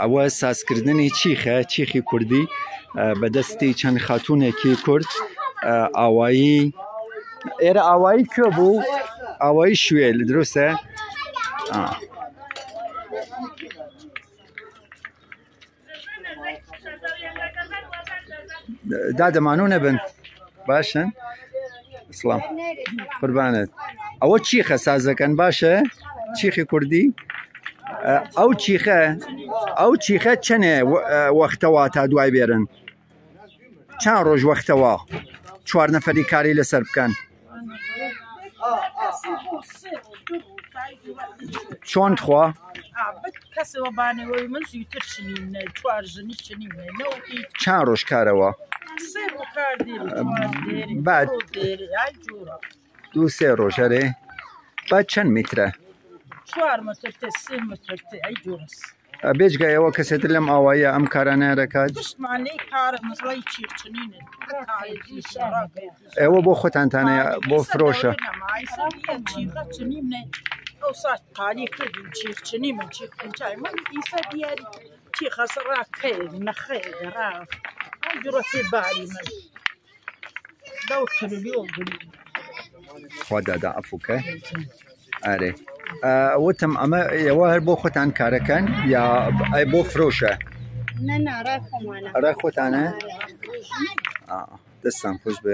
ئەوە سازکردنی چیخە چیخی کوردی بەدەستی چەند خاتوونێکی کورد ئاوایی ئێرە ئاوایی کوێ بوو ئاوایی شوێ لە دروستە دادەمانوو نەبن باشن سڵام قوربانت ئەوە چیخە سازەکەن باشە چیخی کوردی ئەو چیخە چەنێ وەختەوە تا دوای بێرن چند ڕۆژ وەختەوە 4 نەفەری کاری لەسەر بکەن چۆن خوا چند ڕۆژ کارەوە بعد 2-3 ڕۆژ هەرێ بعد چەند میترە بێجگایەوە کەسێتر لەم ئاوایە ئەم کارانە دەکات ئێوە بۆ خۆتانتانەیە بۆ فرۆشە خوا دادا ئەفوکە ئارێ وتم ئەمە ئێوە هەر بۆ خۆتان کارەکەن یا بۆ فرۆشە ڕای خۆتانە دەستان خۆش بێ